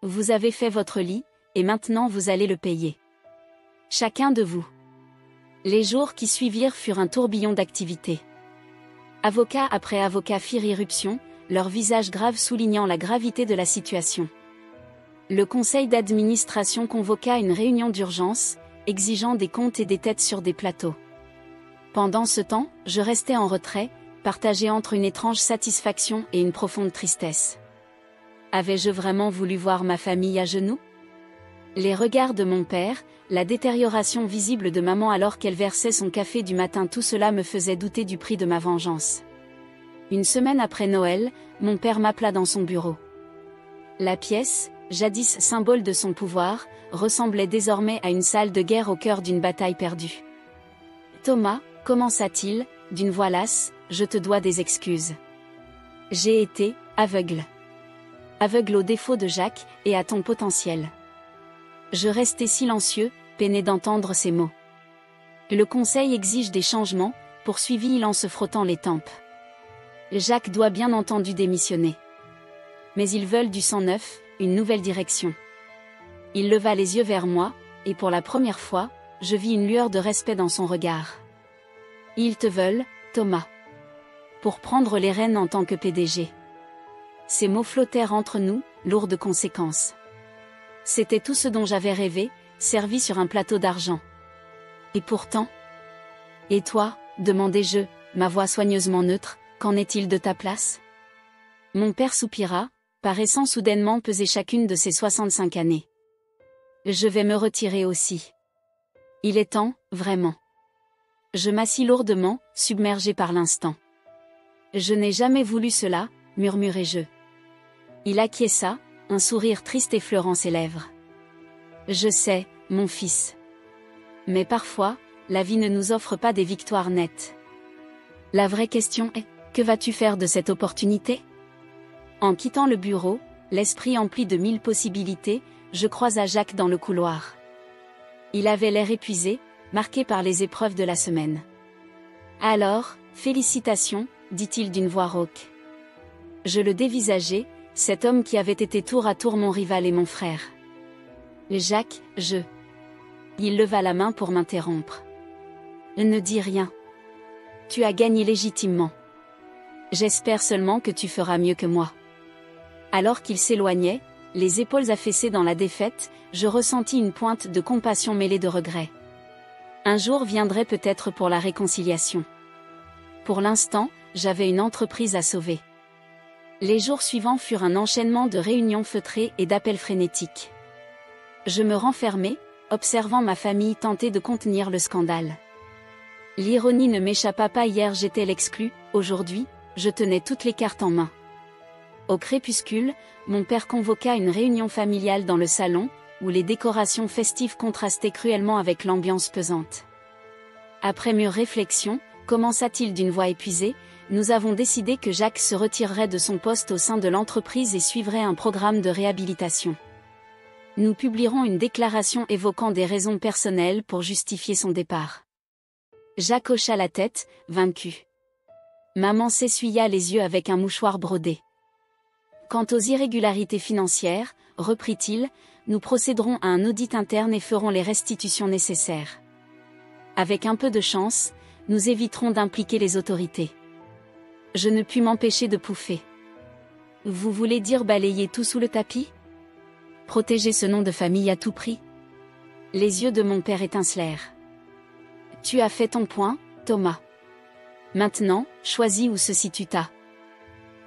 Vous avez fait votre lit, et maintenant vous allez le payer. Chacun de vous. Les jours qui suivirent furent un tourbillon d'activités. Avocat après avocat firent irruption, leur visage grave soulignant la gravité de la situation. Le conseil d'administration convoqua une réunion d'urgence, exigeant des comptes et des têtes sur des plateaux. Pendant ce temps, je restais en retrait, partagé entre une étrange satisfaction et une profonde tristesse. Avais-je vraiment voulu voir ma famille à genoux? Les regards de mon père, la détérioration visible de maman alors qu'elle versait son café du matin, tout cela me faisait douter du prix de ma vengeance. Une semaine après Noël, mon père m'appela dans son bureau. La pièce, jadis symbole de son pouvoir, ressemblait désormais à une salle de guerre au cœur d'une bataille perdue. « Thomas, » commença-t-il, d'une voix lasse, « je te dois des excuses. J'ai été aveugle. Aveugle au défaut de Jacques, et à ton potentiel. » Je restai silencieux, peiné d'entendre ces mots. « Le conseil exige des changements, » poursuivit-il en se frottant les tempes. « Jacques doit bien entendu démissionner. Mais ils veulent du sang neuf, une nouvelle direction. » Il leva les yeux vers moi, et pour la première fois, je vis une lueur de respect dans son regard. « Ils te veulent, Thomas. Pour prendre les rênes en tant que PDG. » Ces mots flottèrent entre nous, lourds de conséquences. C'était tout ce dont j'avais rêvé, servi sur un plateau d'argent. Et pourtant... « Et toi, » demandai-je, ma voix soigneusement neutre, « qu'en est-il de ta place ?» Mon père soupira, paraissant soudainement peser chacune de ses 65 années. « Je vais me retirer aussi. Il est temps, vraiment. » Je m'assis lourdement, submergé par l'instant. « Je n'ai jamais voulu cela, » murmurai-je. Il acquiesça, un sourire triste effleurant ses lèvres. « Je sais, mon fils. Mais parfois, la vie ne nous offre pas des victoires nettes. La vraie question est, que vas-tu faire de cette opportunité ?» En quittant le bureau, l'esprit empli de 1000 possibilités, je croisa Jacques dans le couloir. Il avait l'air épuisé, marqué par les épreuves de la semaine. « Alors, félicitations, » dit-il d'une voix rauque. Je le dévisageai, cet homme qui avait été tour à tour mon rival et mon frère. « Jacques, je... » Il leva la main pour m'interrompre. « Ne dis rien. Tu as gagné légitimement. J'espère seulement que tu feras mieux que moi. » Alors qu'il s'éloignait, les épaules affaissées dans la défaite, je ressentis une pointe de compassion mêlée de regret. Un jour viendrait peut-être pour la réconciliation. Pour l'instant, j'avais une entreprise à sauver. Les jours suivants furent un enchaînement de réunions feutrées et d'appels frénétiques. Je me renfermai, observant ma famille tenter de contenir le scandale. L'ironie ne m'échappa pas, hier j'étais l'exclu, aujourd'hui, je tenais toutes les cartes en main. Au crépuscule, mon père convoqua une réunion familiale dans le salon, où les décorations festives contrastaient cruellement avec l'ambiance pesante. Après mûre réflexion, commença-t-il d'une voix épuisée, nous avons décidé que Jacques se retirerait de son poste au sein de l'entreprise et suivrait un programme de réhabilitation. Nous publierons une déclaration évoquant des raisons personnelles pour justifier son départ. Jacques hocha la tête, vaincu. Maman s'essuya les yeux avec un mouchoir brodé. Quant aux irrégularités financières, reprit-il, nous procéderons à un audit interne et ferons les restitutions nécessaires. Avec un peu de chance, nous éviterons d'impliquer les autorités. Je ne puis m'empêcher de pouffer. Vous voulez dire balayer tout sous le tapis? Protéger ce nom de famille à tout prix? Les yeux de mon père étincelèrent. Tu as fait ton point, Thomas. Maintenant, choisis où se situe ta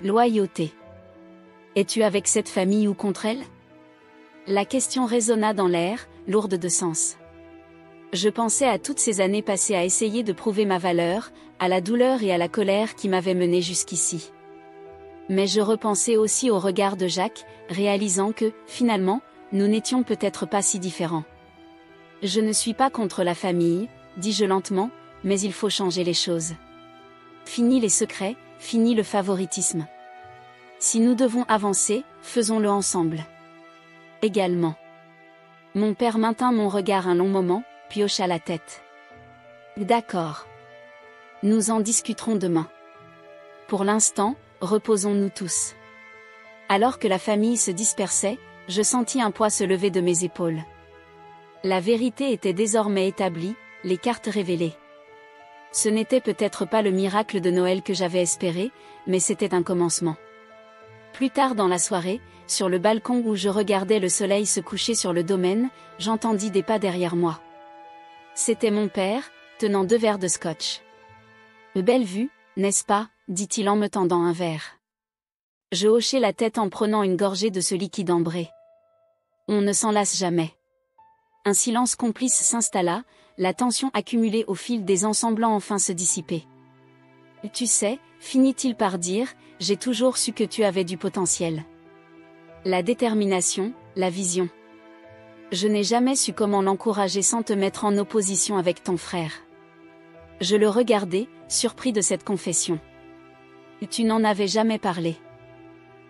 loyauté. Es-tu avec cette famille ou contre elle? La question résonna dans l'air, lourde de sens. Je pensais à toutes ces années passées à essayer de prouver ma valeur, à la douleur et à la colère qui m'avaient mené jusqu'ici. Mais je repensais aussi au regard de Jacques, réalisant que, finalement, nous n'étions peut-être pas si différents. Je ne suis pas contre la famille, dis-je lentement, mais il faut changer les choses. Fini les secrets, fini le favoritisme. Si nous devons avancer, faisons-le ensemble. Également. Mon père maintint mon regard un long moment, puis hocha la tête. D'accord. Nous en discuterons demain. Pour l'instant, reposons-nous tous. Alors que la famille se dispersait, je sentis un poids se lever de mes épaules. La vérité était désormais établie, les cartes révélées. Ce n'était peut-être pas le miracle de Noël que j'avais espéré, mais c'était un commencement. Plus tard dans la soirée, sur le balcon où je regardais le soleil se coucher sur le domaine, j'entendis des pas derrière moi. C'était mon père, tenant 2 verres de scotch. « Belle vue, n'est-ce pas ?» dit-il en me tendant un verre. Je hochai la tête en prenant une gorgée de ce liquide ambré. On ne s'en lasse jamais. Un silence complice s'installa, la tension accumulée au fil des ans semblant enfin se dissiper. « Tu sais, finit-il par dire, j'ai toujours su que tu avais du potentiel. La détermination, la vision. Je n'ai jamais su comment l'encourager sans te mettre en opposition avec ton frère. » Je le regardai, surpris de cette confession. « Tu n'en avais jamais parlé. »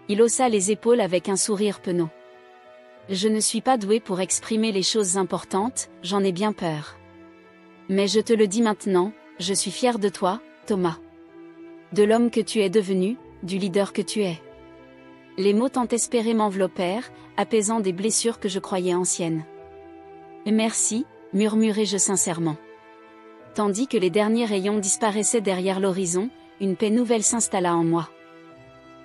Il haussa les épaules avec un sourire penaud. « Je ne suis pas doué pour exprimer les choses importantes, j'en ai bien peur. Mais je te le dis maintenant, je suis fier de toi, Thomas. De l'homme que tu es devenu, du leader que tu es. » Les mots tant espérés m'enveloppèrent, apaisant des blessures que je croyais anciennes. « Merci, murmurai-je sincèrement. » Tandis que les derniers rayons disparaissaient derrière l'horizon, une paix nouvelle s'installa en moi.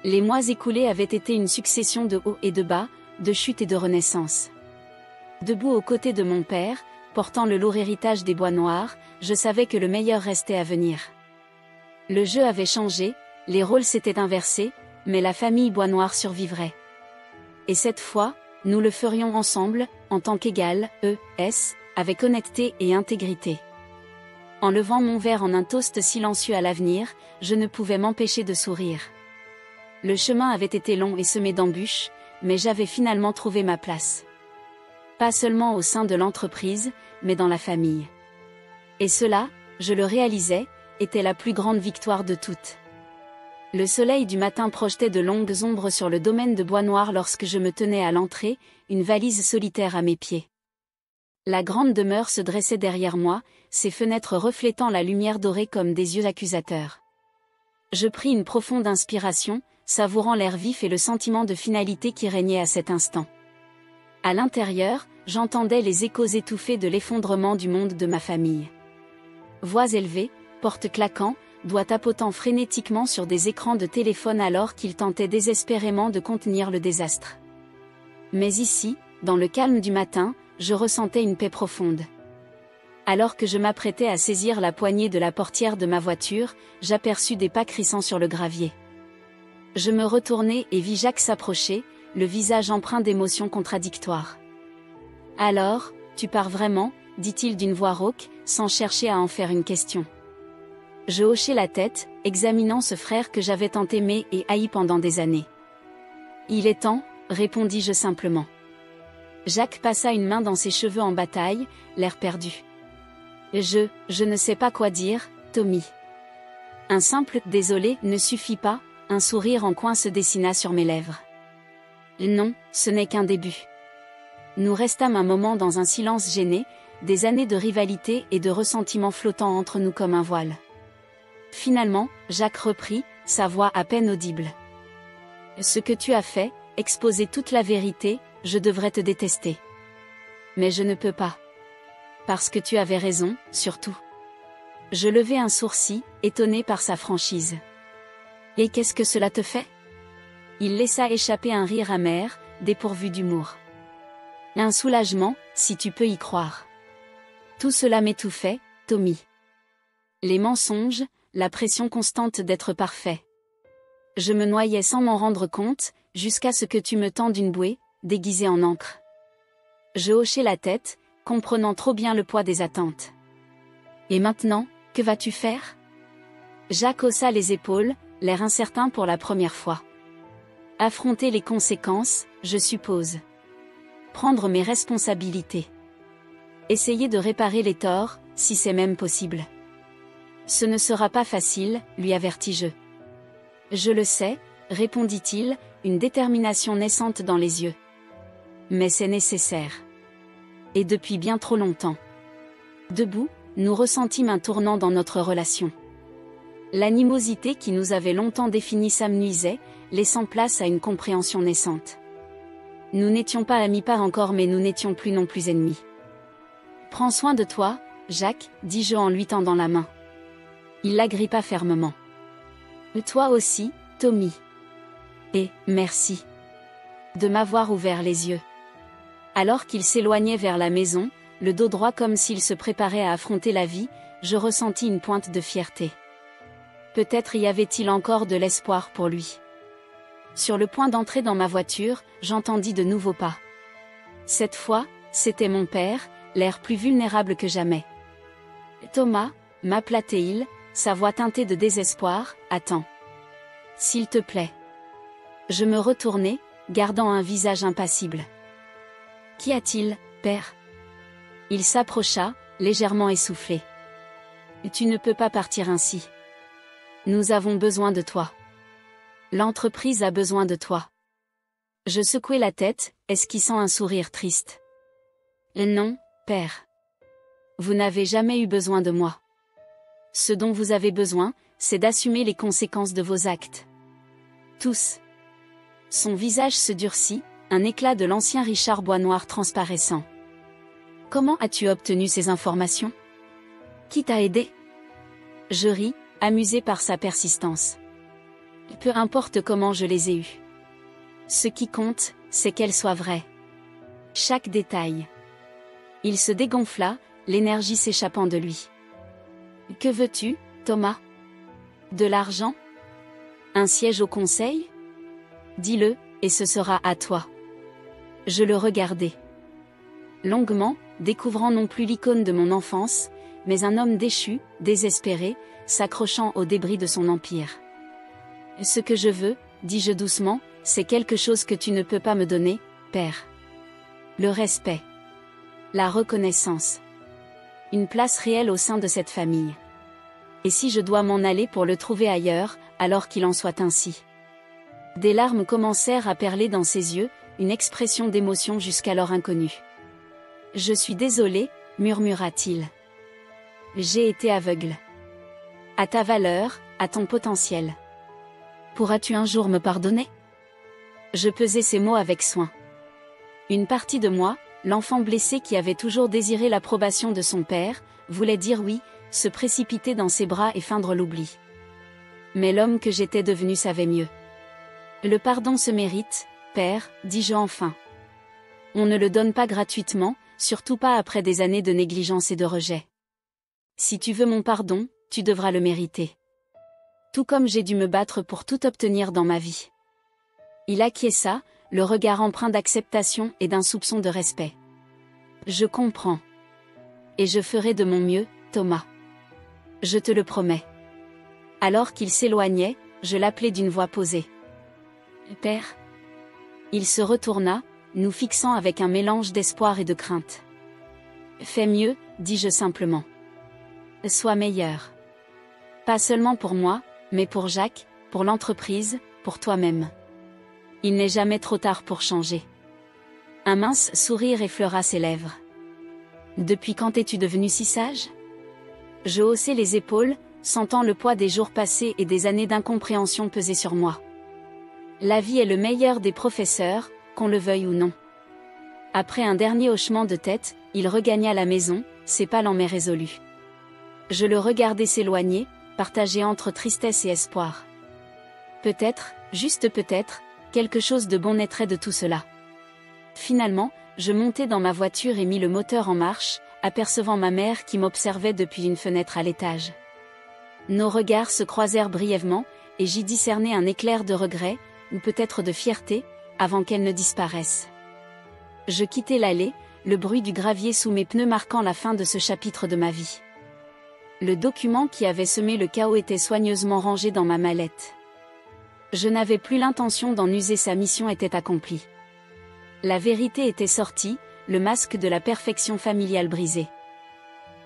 Les mois écoulés avaient été une succession de hauts et de bas, de chutes et de renaissances. Debout aux côtés de mon père, portant le lourd héritage des bois noirs, je savais que le meilleur restait à venir. Le jeu avait changé, les rôles s'étaient inversés, mais la famille bois noir survivrait. Et cette fois, nous le ferions ensemble, en tant qu'égal, avec honnêteté et intégrité. En levant mon verre en un toast silencieux à l'avenir, je ne pouvais m'empêcher de sourire. Le chemin avait été long et semé d'embûches, mais j'avais finalement trouvé ma place. Pas seulement au sein de l'entreprise, mais dans la famille. Et cela, je le réalisais, était la plus grande victoire de toutes. Le soleil du matin projetait de longues ombres sur le domaine de bois noir lorsque je me tenais à l'entrée, une valise solitaire à mes pieds. La grande demeure se dressait derrière moi, ses fenêtres reflétant la lumière dorée comme des yeux accusateurs. Je pris une profonde inspiration, savourant l'air vif et le sentiment de finalité qui régnait à cet instant. À l'intérieur, j'entendais les échos étouffés de l'effondrement du monde de ma famille. Voix élevées, portes claquant, doigts tapotant frénétiquement sur des écrans de téléphone alors qu'ils tentaient désespérément de contenir le désastre. Mais ici, dans le calme du matin, je ressentais une paix profonde. Alors que je m'apprêtais à saisir la poignée de la portière de ma voiture, j'aperçus des pas crissants sur le gravier. Je me retournai et vis Jacques s'approcher, le visage empreint d'émotions contradictoires. « Alors, tu pars vraiment ?» dit-il d'une voix rauque, sans chercher à en faire une question. Je hochai la tête, examinant ce frère que j'avais tant aimé et haï pendant des années. « Il est temps », répondis-je simplement. Jacques passa une main dans ses cheveux en bataille, l'air perdu. Je ne sais pas quoi dire, Tommy. Un simple « désolé » ne suffit pas, un sourire en coin se dessina sur mes lèvres. Non, ce n'est qu'un début. Nous restâmes un moment dans un silence gêné, des années de rivalité et de ressentiment flottant entre nous comme un voile. Finalement, Jacques reprit, sa voix à peine audible. Ce que tu as fait, exposer toute la vérité, je devrais te détester. Mais je ne peux pas. Parce que tu avais raison, surtout. Je levai un sourcil, étonné par sa franchise. Et qu'est-ce que cela te fait? Il laissa échapper un rire amer, dépourvu d'humour. Un soulagement, si tu peux y croire. Tout cela m'étouffait, Tommy. Les mensonges, la pression constante d'être parfait. Je me noyais sans m'en rendre compte, jusqu'à ce que tu me tendes une bouée, déguisée en encre. Je hochai la tête, comprenant trop bien le poids des attentes. Et maintenant, que vas-tu faire? Jacques haussa les épaules, l'air incertain pour la première fois. Affronter les conséquences, je suppose. Prendre mes responsabilités. Essayer de réparer les torts, si c'est même possible. Ce ne sera pas facile, lui avertis-je. Je le sais, répondit-il, une détermination naissante dans les yeux. Mais c'est nécessaire. Et depuis bien trop longtemps. Debout, nous ressentîmes un tournant dans notre relation. L'animosité qui nous avait longtemps définie s'amenuisait, laissant place à une compréhension naissante. Nous n'étions pas amis pas encore mais nous n'étions plus non plus ennemis. Prends soin de toi, Jacques, dis-je en lui tendant la main. Il l'agrippa fermement. Toi aussi, Tommy. Et, merci. De m'avoir ouvert les yeux. Alors qu'il s'éloignait vers la maison, le dos droit comme s'il se préparait à affronter la vie, je ressentis une pointe de fierté. Peut-être y avait-il encore de l'espoir pour lui. Sur le point d'entrer dans ma voiture, j'entendis de nouveaux pas. Cette fois, c'était mon père, l'air plus vulnérable que jamais. Thomas, m'appela-t-il, sa voix teintée de désespoir, attends. S'il te plaît. Je me retournai, gardant un visage impassible. Qu'y a-t-il, père? Il s'approcha, légèrement essoufflé. Tu ne peux pas partir ainsi. Nous avons besoin de toi. L'entreprise a besoin de toi. Je secouai la tête, esquissant un sourire triste. Non, père. Vous n'avez jamais eu besoin de moi. Ce dont vous avez besoin, c'est d'assumer les conséquences de vos actes. Tous. Son visage se durcit, un éclat de l'ancien Richard Boisnoir transparaissant. Comment as-tu obtenu ces informations? Qui t'a aidé? Je ris, amusé par sa persistance. Peu importe comment je les ai eues. Ce qui compte, c'est qu'elles soient vraies. Chaque détail. Il se dégonfla, l'énergie s'échappant de lui. Que veux-tu, Thomas? De l'argent? Un siège au conseil? Dis-le, et ce sera à toi. Je le regardai. Longuement, découvrant non plus l'icône de mon enfance, mais un homme déchu, désespéré, s'accrochant aux débris de son empire. Ce que je veux, dis-je doucement, c'est quelque chose que tu ne peux pas me donner, père. Le respect. La reconnaissance. Une place réelle au sein de cette famille. Et si je dois m'en aller pour le trouver ailleurs, alors qu'il en soit ainsi. Des larmes commencèrent à perler dans ses yeux, une expression d'émotion jusqu'alors inconnue. Je suis désolé, murmura-t-il. J'ai été aveugle. À ta valeur, à ton potentiel. Pourras-tu un jour me pardonner? Je pesai ces mots avec soin. Une partie de moi, l'enfant blessé qui avait toujours désiré l'approbation de son père, voulait dire oui, se précipiter dans ses bras et feindre l'oubli. Mais l'homme que j'étais devenu savait mieux. Le pardon se mérite, père, dis-je enfin. On ne le donne pas gratuitement, surtout pas après des années de négligence et de rejet. Si tu veux mon pardon, tu devras le mériter. Tout comme j'ai dû me battre pour tout obtenir dans ma vie. Il acquiesça, le regard empreint d'acceptation et d'un soupçon de respect. Je comprends. Et je ferai de mon mieux, Thomas. Je te le promets. Alors qu'il s'éloignait, je l'appelai d'une voix posée. Père. Il se retourna, nous fixant avec un mélange d'espoir et de crainte. Fais mieux, dis-je simplement. Sois meilleur. Pas seulement pour moi, mais pour Jacques, pour l'entreprise, pour toi-même. Il n'est jamais trop tard pour changer. Un mince sourire effleura ses lèvres. Depuis quand es-tu devenu si sage? Je haussai les épaules, sentant le poids des jours passés et des années d'incompréhension peser sur moi. La vie est le meilleur des professeurs, qu'on le veuille ou non. Après un dernier hochement de tête, il regagna la maison, ses pas lents mais résolus. Je le regardais s'éloigner, partagé entre tristesse et espoir. Peut-être, juste peut-être, quelque chose de bon naîtrait de tout cela. Finalement, je montai dans ma voiture et mis le moteur en marche, apercevant ma mère qui m'observait depuis une fenêtre à l'étage. Nos regards se croisèrent brièvement, et j'y discernai un éclair de regret, ou peut-être de fierté, avant qu'elle ne disparaisse. Je quittai l'allée, le bruit du gravier sous mes pneus marquant la fin de ce chapitre de ma vie. Le document qui avait semé le chaos était soigneusement rangé dans ma mallette. Je n'avais plus l'intention d'en user, sa mission était accomplie. La vérité était sortie, le masque de la perfection familiale brisé.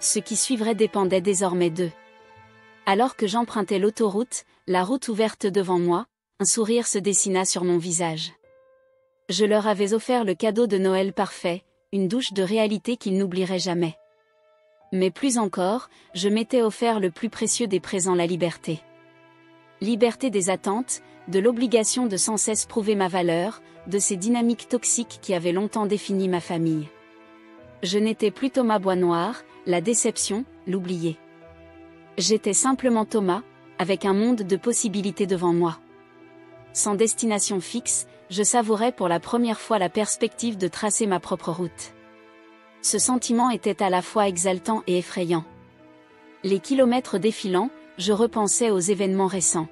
Ce qui suivrait dépendait désormais d'eux. Alors que j'empruntais l'autoroute, la route ouverte devant moi, un sourire se dessina sur mon visage. Je leur avais offert le cadeau de Noël parfait, une douche de réalité qu'ils n'oublieraient jamais. Mais plus encore, je m'étais offert le plus précieux des présents, la liberté. Liberté des attentes, de l'obligation de sans cesse prouver ma valeur, de ces dynamiques toxiques qui avaient longtemps défini ma famille. Je n'étais plus Thomas Boisnoir, la déception, l'oublié. J'étais simplement Thomas, avec un monde de possibilités devant moi. Sans destination fixe, je savourais pour la première fois la perspective de tracer ma propre route. Ce sentiment était à la fois exaltant et effrayant. Les kilomètres défilant, je repensais aux événements récents.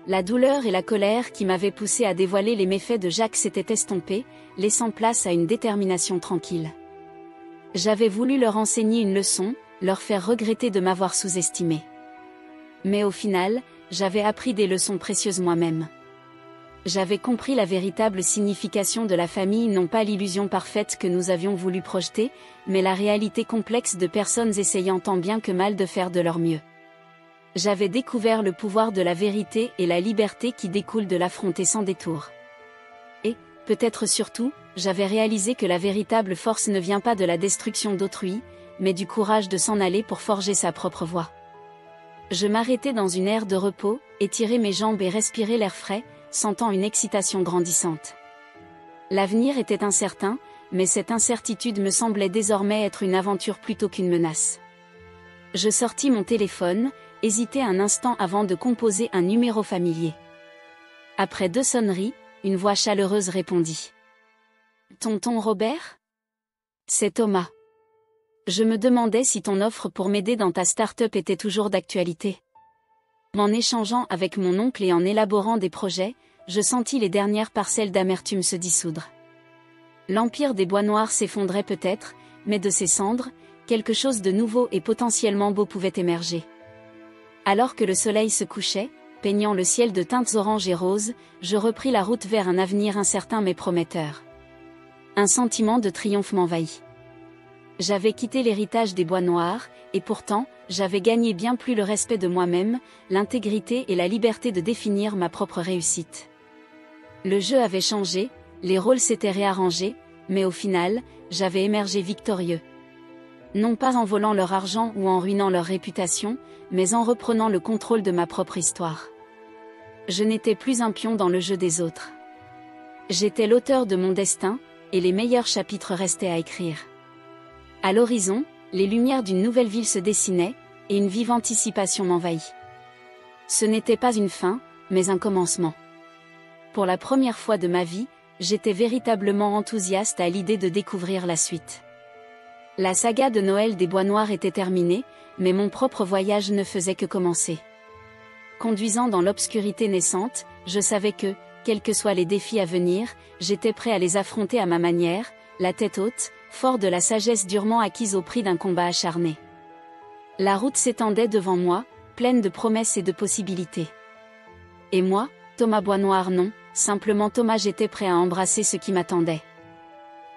La douleur et la colère qui m'avaient poussé à dévoiler les méfaits de Jacques s'étaient estompées, laissant place à une détermination tranquille. J'avais voulu leur enseigner une leçon, leur faire regretter de m'avoir sous-estimé. Mais au final, j'avais appris des leçons précieuses moi-même. J'avais compris la véritable signification de la famille, non pas l'illusion parfaite que nous avions voulu projeter, mais la réalité complexe de personnes essayant tant bien que mal de faire de leur mieux. J'avais découvert le pouvoir de la vérité et la liberté qui découle de l'affronter sans détour. Et, peut-être surtout, j'avais réalisé que la véritable force ne vient pas de la destruction d'autrui, mais du courage de s'en aller pour forger sa propre voie. Je m'arrêtai dans une aire de repos, étirai mes jambes et respirai l'air frais, sentant une excitation grandissante. L'avenir était incertain, mais cette incertitude me semblait désormais être une aventure plutôt qu'une menace. Je sortis mon téléphone, hésitai un instant avant de composer un numéro familier. Après 2 sonneries, une voix chaleureuse répondit. « Tonton Robert ? C'est Thomas. Je me demandais si ton offre pour m'aider dans ta start-up était toujours d'actualité. » En échangeant avec mon oncle et en élaborant des projets, je sentis les dernières parcelles d'amertume se dissoudre. L'empire des Boisnoirs s'effondrait peut-être, mais de ses cendres, quelque chose de nouveau et potentiellement beau pouvait émerger. Alors que le soleil se couchait, peignant le ciel de teintes oranges et roses, je repris la route vers un avenir incertain mais prometteur. Un sentiment de triomphe m'envahit. J'avais quitté l'héritage des Boisnoirs, et pourtant, j'avais gagné bien plus le respect de moi-même, l'intégrité et la liberté de définir ma propre réussite. Le jeu avait changé, les rôles s'étaient réarrangés, mais au final, j'avais émergé victorieux. Non pas en volant leur argent ou en ruinant leur réputation, mais en reprenant le contrôle de ma propre histoire. Je n'étais plus un pion dans le jeu des autres. J'étais l'auteur de mon destin, et les meilleurs chapitres restaient à écrire. À l'horizon, les lumières d'une nouvelle ville se dessinaient, et une vive anticipation m'envahit. Ce n'était pas une fin, mais un commencement. Pour la première fois de ma vie, j'étais véritablement enthousiaste à l'idée de découvrir la suite. La saga de Noël des Boisnoirs était terminée, mais mon propre voyage ne faisait que commencer. Conduisant dans l'obscurité naissante, je savais que, quels que soient les défis à venir, j'étais prêt à les affronter à ma manière, la tête haute, fort de la sagesse durement acquise au prix d'un combat acharné. La route s'étendait devant moi, pleine de promesses et de possibilités. Et moi, Thomas Boisnoir non, simplement Thomas, j'étais prêt à embrasser ce qui m'attendait.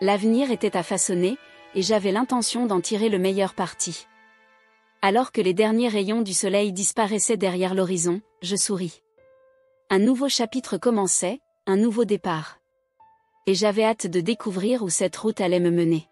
L'avenir était à façonner, et j'avais l'intention d'en tirer le meilleur parti. Alors que les derniers rayons du soleil disparaissaient derrière l'horizon, je souris. Un nouveau chapitre commençait, un nouveau départ. Et j'avais hâte de découvrir où cette route allait me mener.